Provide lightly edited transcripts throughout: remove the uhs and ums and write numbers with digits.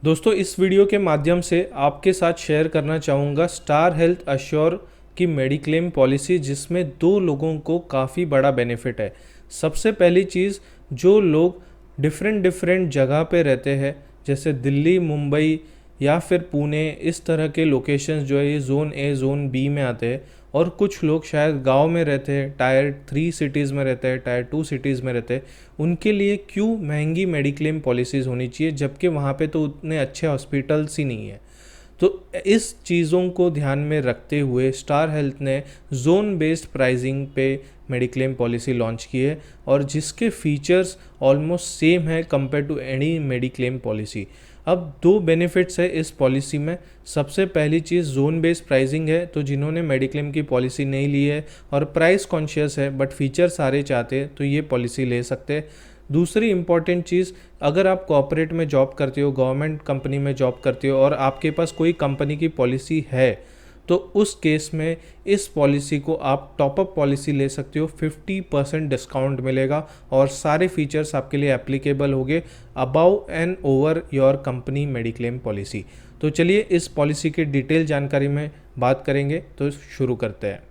दोस्तों इस वीडियो के माध्यम से आपके साथ शेयर करना चाहूँगा स्टार हेल्थ अश्योर की मेडिक्लेम पॉलिसी, जिसमें दो लोगों को काफ़ी बड़ा बेनिफिट है। सबसे पहली चीज़, जो लोग डिफरेंट डिफरेंट जगह पे रहते हैं, जैसे दिल्ली, मुंबई या फिर पुणे, इस तरह के लोकेशंस जो है ये जोन ए जोन बी में आते हैं, और कुछ लोग शायद गांव में रहते हैं, टायर 3 सिटीज़ में रहते हैं, टायर 2 सिटीज़ में रहते हैं, उनके लिए क्यों महंगी मेडिक्लेम पॉलिसीज़ होनी चाहिए, जबकि वहाँ पे तो उतने अच्छे हॉस्पिटल्स ही नहीं है। तो इस चीज़ों को ध्यान में रखते हुए स्टार हेल्थ ने जोन बेस्ड प्राइसिंग पे मेडिक्लेम पॉलिसी लॉन्च की है, और जिसके फीचर्स ऑलमोस्ट सेम है compare to any mediclaim policy. अब दो बेनिफिट्स है इस पॉलिसी में। सबसे पहली चीज़ जोन बेस्ड प्राइसिंग है, तो जिन्होंने मेडिक्लेम की पॉलिसी नहीं ली है और प्राइस कॉन्शियस है बट फीचर सारे चाहते हैं, तो ये पॉलिसी ले सकते हैं। दूसरी इंपॉर्टेंट चीज़, अगर आप कॉर्पोरेट में जॉब करते हो, गवर्नमेंट कंपनी में जॉब करते हो और आपके पास कोई कंपनी की पॉलिसी है, तो उस केस में इस पॉलिसी को आप टॉपअप पॉलिसी ले सकते हो। 50% डिस्काउंट मिलेगा और सारे फीचर्स आपके लिए एप्लीकेबल होंगे about and over your company mediclaim policy. तो चलिए इस पॉलिसी की डिटेल जानकारी में बात करेंगे, तो शुरू करते हैं।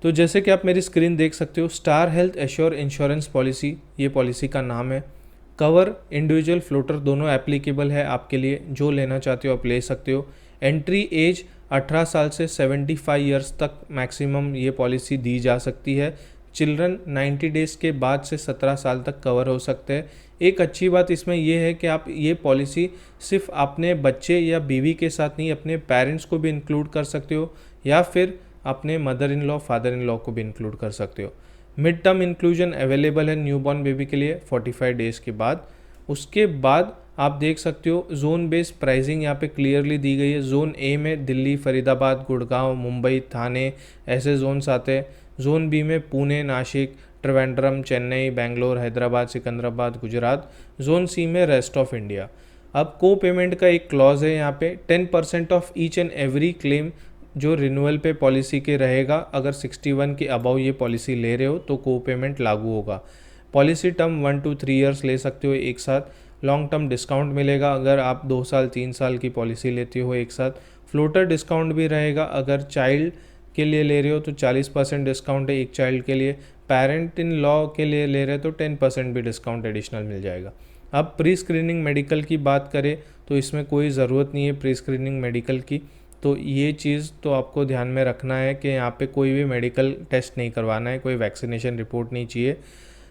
तो जैसे कि आप मेरी स्क्रीन देख सकते हो, star health assure insurance policy ये पॉलिसी का नाम है। कवर इंडिविजुअल फ्लोटर दोनों एप्लीकेबल है आपके लिए, जो लेना चाहते हो आप ले सकते हो। एंट्री एज 18 साल से 75 ईयर्स तक मैक्सिमम ये पॉलिसी दी जा सकती है। चिल्ड्रन 90 डेज़ के बाद से 17 साल तक कवर हो सकते हैं। एक अच्छी बात इसमें यह है कि आप ये पॉलिसी सिर्फ अपने बच्चे या बीवी के साथ नहीं, अपने पेरेंट्स को भी इंक्लूड कर सकते हो, या फिर अपने mother in law, father in law को भी इंक्लूड कर सकते हो। मिड टर्म इंक्लूजन अवेलेबल है न्यूबॉर्न बेबी के लिए 45 डेज़ के बाद। उसके बाद आप देख सकते हो जोन बेस्ड प्राइसिंग यहाँ पे क्लियरली दी गई है। जोन ए में दिल्ली, फरीदाबाद, गुड़गांव, मुंबई, थाने ऐसे जोन्स आते हैं। जोन बी में पुणे, नासिक, त्रिवेंद्रम, चेन्नई, बेंगलोर, हैदराबाद, सिकंदराबाद, गुजरात। जोन सी में रेस्ट ऑफ इंडिया। अब को पेमेंट का एक क्लॉज है यहाँ पे, 10% of each and every claim जो रिन्यूअल पे पॉलिसी के रहेगा। अगर 61 के अबाउ ये पॉलिसी ले रहे हो तो को पेमेंट लागू होगा। पॉलिसी टर्म 1 to 3 ईयर्स ले सकते हो एक साथ। लॉन्ग टर्म डिस्काउंट मिलेगा अगर आप 2 साल 3 साल की पॉलिसी लेते हो एक साथ। फ्लोटर डिस्काउंट भी रहेगा, अगर चाइल्ड के लिए ले रहे हो तो 40% डिस्काउंट है एक चाइल्ड के लिए। पेरेंट इन लॉ के लिए ले रहे हो तो 10% भी डिस्काउंट एडिशनल मिल जाएगा। अब प्री स्क्रीनिंग मेडिकल की बात करें तो इसमें कोई ज़रूरत नहीं है प्री स्क्रीनिंग मेडिकल की। तो ये चीज़ तो आपको ध्यान में रखना है कि यहाँ पे कोई भी मेडिकल टेस्ट नहीं करवाना है, कोई वैक्सीनेशन रिपोर्ट नहीं चाहिए।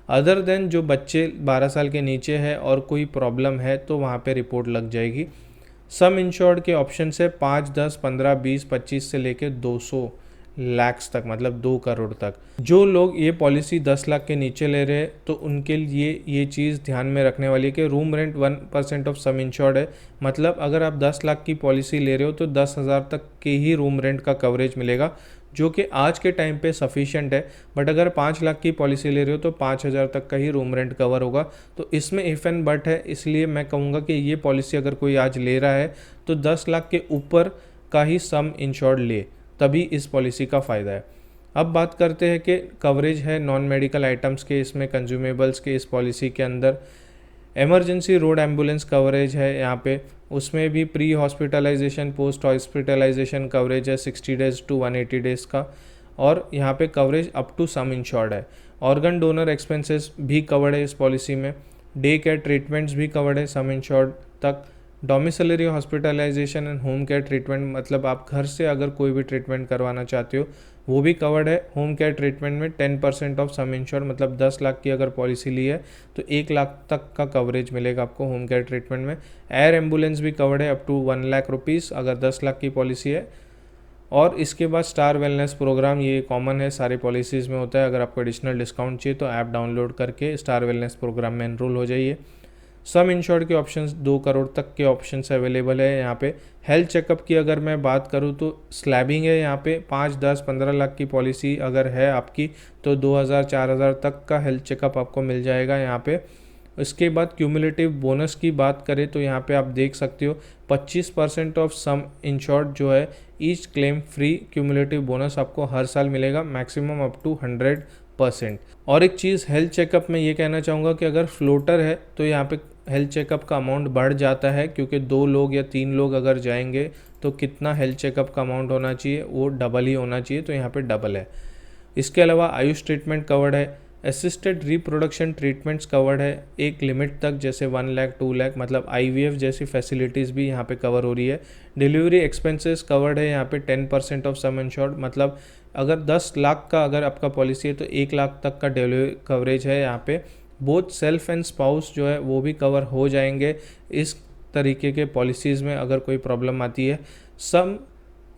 अदर देन जो बच्चे 12 साल के नीचे है और कोई प्रॉब्लम है तो वहाँ पे रिपोर्ट लग जाएगी। सम इंश्योर्ड के ऑप्शन से 5, 10, 15, 20, 25 से लेके 200 लैक्स तक, मतलब 2 करोड़ तक। जो लोग ये पॉलिसी 10 लाख के नीचे ले रहे हैं तो उनके लिए ये चीज़ ध्यान में रखने वाली है कि room rent 1% of some insured है। मतलब अगर आप 10 लाख की पॉलिसी ले रहे हो तो 10,000 तक के ही रूम रेंट का कवरेज मिलेगा, जो कि आज के टाइम पे सफिशिएंट है। बट अगर 5 लाख की पॉलिसी ले रहे हो तो 5,000 तक का ही रूम रेंट कवर होगा। तो इसमें इफ़ एंड बट है, इसलिए मैं कहूँगा कि ये पॉलिसी अगर कोई आज ले रहा है तो 10 लाख के ऊपर का ही सम इंश्योर्ड ले, तभी इस पॉलिसी का फ़ायदा है। अब बात करते हैं कि कवरेज है नॉन मेडिकल आइटम्स के, इसमें कंज्यूमेबल्स के इस पॉलिसी के अंदर। इमरजेंसी रोड एम्बुलेंस कवरेज है यहाँ पे, उसमें भी pre hospitalisation, post hospitalisation coverage है 60 डेज़ टू 180 डेज़ का। और यहाँ पे coverage up to sum insured है। ऑर्गन डोनर एक्सपेंसेस भी कवर्ड है इस पॉलिसी में। डे केयर ट्रीटमेंट्स भी कवर्ड है सम इंश्योर्ड तक। Domiciliary hospitalisation and home care treatment, मतलब आप घर से अगर कोई भी ट्रीटमेंट करवाना चाहते हो वो भी कवर्ड है। होम केयर ट्रीटमेंट में 10% ऑफ सम इंश्योर्ड, मतलब 10 लाख की अगर पॉलिसी ली है तो 1 लाख तक का कवरेज मिलेगा आपको होम केयर ट्रीटमेंट में। एयर एम्बुलेंस भी कवर्ड है अप टू 1 लाख रुपीज़ अगर 10 लाख की पॉलिसी है। और इसके बाद स्टार वेलनेस प्रोग्राम, ये कॉमन है सारी पॉलिसीज़ में होता है। अगर आपको एडिशनल डिस्काउंट चाहिए तो ऐप डाउनलोड करके स्टार वेलनेस प्रोग्राम में एनरोल हो जाइए। सम इंश्योर्ड के ऑप्शंस 2 करोड़ तक के ऑप्शंस अवेलेबल है यहाँ पे। हेल्थ चेकअप की अगर मैं बात करूँ तो स्लैबिंग है यहाँ पे। 5, 10, 15 लाख की पॉलिसी अगर है आपकी तो 2,000, 4,000 तक का हेल्थ चेकअप आपको मिल जाएगा यहाँ पे। इसके बाद क्यूमुलेटिव बोनस की बात करें तो यहाँ पे आप देख सकते हो 25% ऑफ सम इंश्योर्ड जो है each claim free cumulative bonus आपको हर साल मिलेगा, मैक्सिमम अप टू 100%। और एक चीज़ हेल्थ चेकअप में ये कहना चाहूँगा कि अगर फ्लोटर है तो यहाँ पे हेल्थ चेकअप का अमाउंट बढ़ जाता है, क्योंकि 2 लोग या 3 लोग अगर जाएंगे तो कितना हेल्थ चेकअप का अमाउंट होना चाहिए, वो डबल ही होना चाहिए, तो यहाँ पे डबल है। इसके अलावा आयुष ट्रीटमेंट कवर्ड है, असिस्टेड रिप्रोडक्शन ट्रीटमेंट्स कवर्ड है एक लिमिट तक, जैसे 1 लाख 2 लाख, मतलब आईवीएफ जैसी फैसिलिटीज़ भी यहाँ पे कवर हो रही है। डिलीवरी एक्सपेंसेस कवर्ड है यहाँ पे 10% ऑफ सम इंश्योर्ड, मतलब अगर 10 लाख का अगर आपका पॉलिसी है तो 1 लाख तक का डिलीवरी कवरेज है यहाँ पे। बोथ सेल्फ एंड स्पाउस जो है वो भी कवर हो जाएंगे इस तरीके के पॉलिसीज़ में अगर कोई प्रॉब्लम आती है। सम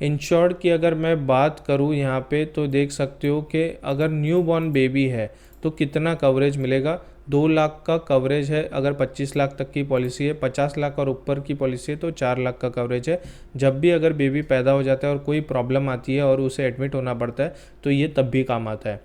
इंश्योर्ड की अगर मैं बात करूँ यहाँ पे तो देख सकते हो कि अगर न्यू बॉर्न बेबी है तो कितना कवरेज मिलेगा। 2 लाख का कवरेज है अगर 25 लाख तक की पॉलिसी है, 50 लाख और ऊपर की पॉलिसी है तो 4 लाख का कवरेज है। जब भी अगर बेबी पैदा हो जाता है और कोई प्रॉब्लम आती है और उसे एडमिट होना पड़ता है तो ये तब भी काम आता है।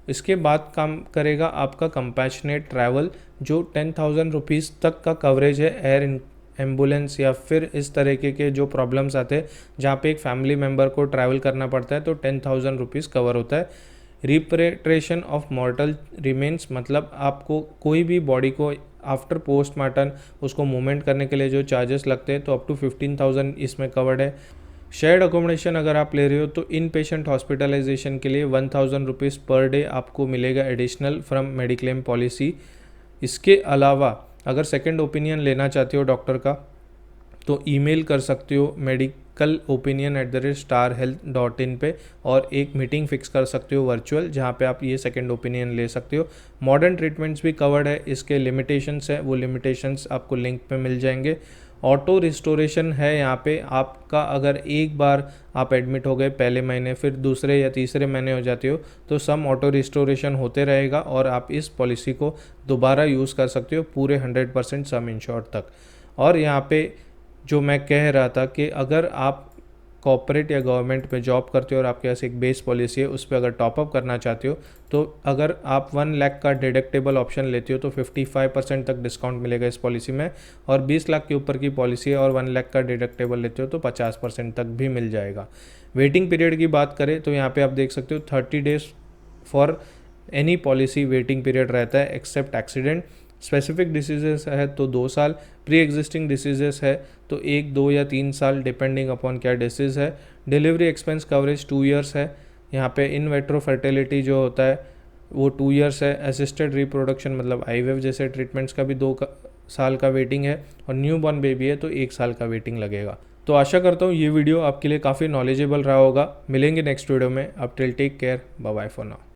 इसके बाद काम करेगा आपका कंपैशनेट ट्रैवल, जो 10,000 रुपीज़ तक का कवरेज है एयर एम्बुलेंस या फिर इस तरीके के जो प्रॉब्लम्स आते हैं जहाँ पे एक फैमिली मेम्बर को ट्रैवल करना पड़ता है, तो 10,000 रुपीज़ कवर होता है। रिपेट्रेशन ऑफ मॉर्टल रिमेन्स, मतलब आपको कोई भी बॉडी को आफ्टर पोस्टमार्टम उसको मूवमेंट करने के लिए जो चार्जेस लगते हैं तो अप टू 15,000 इसमें कवर्ड है। शेयर्ड अकोमोडेशन अगर आप ले रहे हो तो इन पेशेंट हॉस्पिटलाइजेशन के लिए 1,000 रुपीज़ पर डे आपको मिलेगा एडिशनल फ्रॉम मेडिक्लेम पॉलिसी। इसके अलावा अगर सेकंड ओपिनियन लेना चाहते हो डॉक्टर का तो ईमेल कर सकते हो medicalopinion@starhealth.in पे और एक मीटिंग फिक्स कर सकते हो वर्चुअल, जहाँ पे आप ये सेकंड ओपिनियन ले सकते हो। मॉडर्न ट्रीटमेंट्स भी कवर्ड है, इसके लिमिटेशंस है वो लिमिटेशंस आपको लिंक पे मिल जाएंगे। ऑटो रिस्टोरेशन है यहाँ पे, आपका अगर एक बार आप एडमिट हो गए पहले महीने फिर दूसरे या तीसरे महीने हो जाते हो तो सम ऑटो रिस्टोरेशन होते रहेगा और आप इस पॉलिसी को दोबारा यूज़ कर सकते हो पूरे 100% सम इंश्योर्ड तक। और यहाँ पे जो मैं कह रहा था कि अगर आप कॉर्पोरेट या गवर्नमेंट में जॉब करते हो और आपके पास एक बेस पॉलिसी है उस पर अगर टॉपअप करना चाहते हो तो अगर आप 1 लाख का डिडक्टेबल ऑप्शन लेते हो तो 55% तक डिस्काउंट मिलेगा इस पॉलिसी में, और 20 लाख के ऊपर की पॉलिसी है और 1 लाख का डिडक्टेबल लेते हो तो 50% तक भी मिल जाएगा। वेटिंग पीरियड की बात करें तो यहाँ पे आप देख सकते हो 30 days for any policy waiting period रहता है एक्सेप्ट एक्सीडेंट। स्पेसिफिक डिसीजेस है तो 2 साल, प्री एग्जिस्टिंग डिसीजेस है तो 1, 2 या 3 साल डिपेंडिंग अपॉन क्या डिसीज़ है। डिलीवरी एक्सपेंस कवरेज 2 ईयर्स है यहाँ पे। इन वेट्रो फर्टिलिटी जो होता है वो 2 ईयर्स है। असिस्टेड रिप्रोडक्शन मतलब आईवीएफ जैसे ट्रीटमेंट्स का भी 2 साल का वेटिंग है, और न्यू बॉर्न बेबी है तो 1 साल का वेटिंग लगेगा। तो आशा करता हूँ ये वीडियो आपके लिए काफ़ी नॉलेजेबल रहा होगा। मिलेंगे नेक्स्ट वीडियो में। अब till take care, bye bye for now.